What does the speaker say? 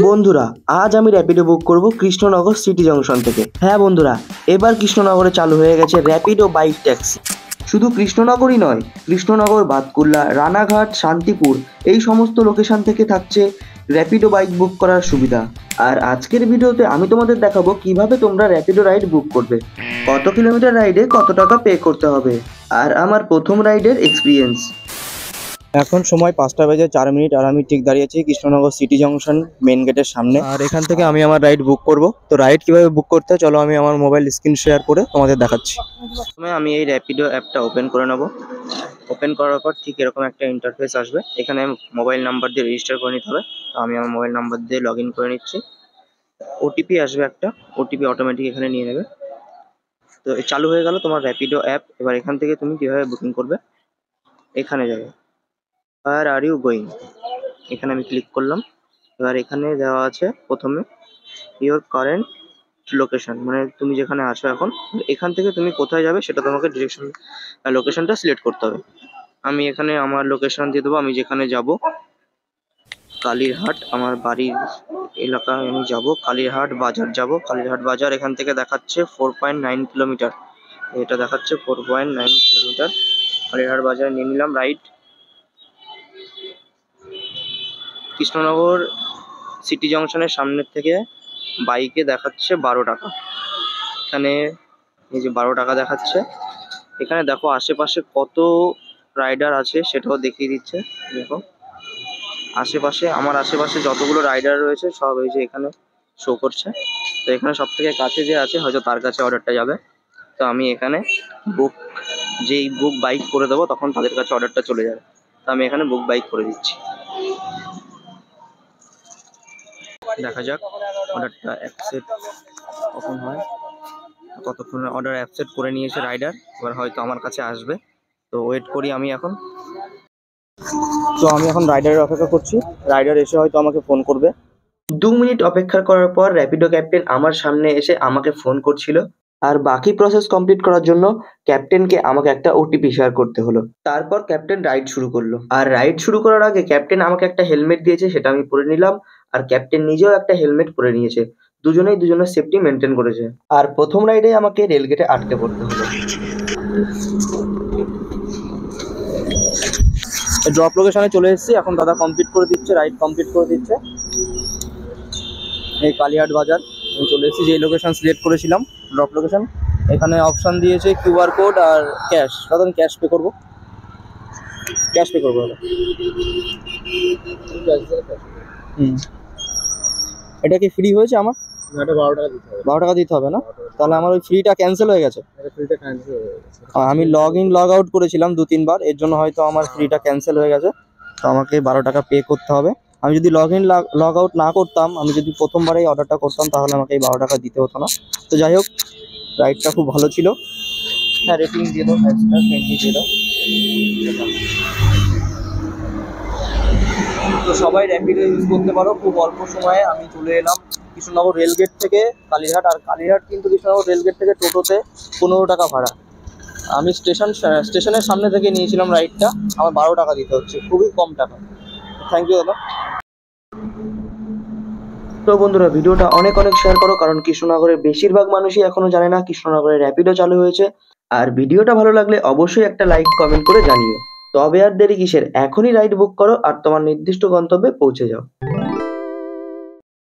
বন্ধুরা, আজ আমি র্যাপিডো বুক করব কৃষ্ণনগর সিটি জংশন থেকে। হ্যাঁ বন্ধুরা, এবার কৃষ্ণনগরে চালু হয়ে গেছে র্যাপিডো বাইক ট্যাক্সি। শুধু কৃষ্ণনগরই নয়, কৃষ্ণনগর, বাতকুল্লা, রানাঘাট, শান্তিপুর এই সমস্ত লোকেশন থেকে থাকছে র্যাপিডো বাইক বুক করার সুবিধা। আর আজকের ভিডিওতে আমি তোমাদের দেখাবো কিভাবে তোমরা র্যাপিডো রাইড বুক করবে, কত কিলোমিটার রাইডে কত টাকা পে করতে হবে, আর আমার প্রথম রাইডের এক্সপিরিয়েন্স। এখন সময় 5:04 আর আমি ঠিক দাঁড়িয়েছি কৃষ্ণনগর সিটি জংশন মেন গেটের সামনে। আর এখান থেকে আমি আমার রাইড বুক করব। তো রাইড কিভাবে বুক করতে হয় চলো আমি আমার মোবাইল স্ক্রিন শেয়ার করে তোমাদের দেখাচ্ছি। প্রথমে আমি এই র্যাপিডো অ্যাপটা ওপেন করে নেব। ওপেন করার পর ঠিক এরকম একটা ইন্টারফেস আসবে। এখানে মোবাইল নাম্বার দিয়ে রেজিস্টার করে নিতে হবে। তো আমি আমার মোবাইল নাম্বার দিয়ে লগ ইন করে নিচ্ছি। ওটিপি আসবে একটা, ওটিপি অটোমেটিক এখানে নিয়ে নেবে। তো চালু হয়ে গেল তোমার র্যাপিডো অ্যাপ। এবার এখান থেকে তুমি কিভাবে বুকিং করবে, এখানে যাবে Where are you going? এখানে আমি ক্লিক করলাম। এবার এখানে দেওয়া আছে প্রথমে ইওর কারেন্ট লোকেশন, মানে তুমি যেখানে আছো এখন, এখান থেকে তুমি কোথায় যাবে সেটা তোমাকে ডিরেকশন লোকেশনটা সিলেক্ট করতে হবে। আমি এখানে আমার লোকেশন দিয়ে দেবো। আমি যেখানে যাব কালীরহাট, আমার বাড়ির এলাকায় আমি যাব। কালীরহাট বাজার যাব। কালীরহাট বাজার এখান থেকে দেখাচ্ছে 4.9 কিলোমিটার। এটা দেখাচ্ছে 4.9 কিলোমিটার। কালীরহাট বাজারে নিয়ে নিলাম রাইড। কৃষ্ণনগর সিটি জংশনের সামনের থেকে বাইকে দেখাচ্ছে 12 টাকা। এখানে এই যে 12 টাকা দেখাচ্ছে। এখানে দেখো আশেপাশে কত রাইডার আছে সেটাও দেখিয়ে দিচ্ছে। দেখো আশেপাশে, আমার আশেপাশে যতগুলো রাইডার রয়েছে সব এই যে এখানে শো করছে। তো এখানে সব থেকে কাছে যে আছে হয়তো তার কাছে অর্ডারটা যাবে। তো আমি এখানে যেই বুক বাইক করে দেবো তখন তাদের কাছে অর্ডারটা চলে যাবে। তো আমি এখানে বুক বাইক করে দিচ্ছি। দেখা যাক অর্ডারটা অ্যাকসেপ্ট কখন হয়। কতক্ষণে অর্ডার অ্যাকসেপ্ট করে নিয়েছে রাইডার, এবার হয়তো আমার কাছে আসবে। তো ওয়েট করি আমি এখন। তো আমি এখন রাইডারের অপেক্ষা করছি। রাইডার এসে হয়তো আমাকে ফোন করবে। 2 মিনিট অপেক্ষা করার পর র্যাপিডো ক্যাপ্টেন আমার সামনে এসে আমাকে ফোন করছিল। আর বাকি প্রসেস কমপ্লিট করার জন্য ক্যাপ্টেনকে আমাকে একটা ওটিপি শেয়ার করতে হলো। তারপর ক্যাপ্টেন রাইড শুরু করলো। আর রাইড শুরু করার আগে ক্যাপ্টেন আমাকে একটা হেলমেট দিয়েছে, সেটা আমি পরে নিলাম। আর ক্যাপ্টেন নিজেও একটা হেলমেট পরে নিয়েছে। দুজনেই দুজনের সেফটি মেনটেন করেছে। আর প্রথম রাইডে আমাকে রেলগেটে আটকে পড়তে হলো। ড্রপ লোকেশনে চলে এসেছি। এখন দাদা কমপ্লিট করে দিচ্ছে, রাইড কমপ্লিট করে দিচ্ছে। এই কালীহাট বাজার আমি চলে এসেছি, যে লোকেশন সিলেক্ট করেছিলাম ড্রপ লোকেশন। এখানে অপশান দিয়েছে কিউআর কোড আর ক্যাশ। দাদা আমি ক্যাশ পে করবো, ক্যাশ পে করবো দাদা। এটা কি ফ্রি হয়েছে আমার? 12 টাকা দিতে হবে না? তাহলে আমার ওই ফ্রিটা ক্যান্সেল হয়ে গেছে। আমি লগ ইন লগ আউট করেছিলাম 2-3 বার, এর জন্য হয়তো আমার ফ্রিটা ক্যান্সেল হয়ে গেছে। তো আমাকে 12 টাকা পে করতে হবে। আমি যদি লগ ইন লগ আউট না করতাম, আমি যদি প্রথমবারে এই অর্ডারটা করতাম তাহলে আমাকে এই 12 টাকা দিতে হতো না। তো যাই হোক, রাইডটা খুব ভালো ছিল। হ্যাঁ, রেটিং দিয়ে দাও, 5 স্টার 20 দিয়ে দাও। তো সবাই র্যাপিডো ইউজ করতে পারো। খুব অল্প সময়ে আমি চলে এলাম কৃষ্ণনগর রেলগেট থেকে কালীরহাট। আর কালীরহাট কিন্তু কৃষ্ণনগর রেলগেট থেকে টোটোতে 15 টাকা ভাড়া। আমি স্টেশনের সামনে থেকে নিয়েছিলাম রাইডটা, আমার 12 টাকা দিতে হচ্ছে, খুবই কম টাকা। থ্যাংক ইউ দাদা। তো বন্ধুরা, ভিডিওটা অনেক শেয়ার করো, কারণ কৃষ্ণনগরের বেশিরভাগ মানুষই এখনো জানে না কৃষ্ণনগরে র্যাপিডো চালু হয়েছে। আর ভিডিওটা ভালো লাগলে অবশ্যই একটা লাইক কমেন্ট করে জানিও। তবে আর দেরি কিসের, এখনই রাইড বুক করো আর তোমার নির্দিষ্ট গন্তব্যে পৌঁছে যাও।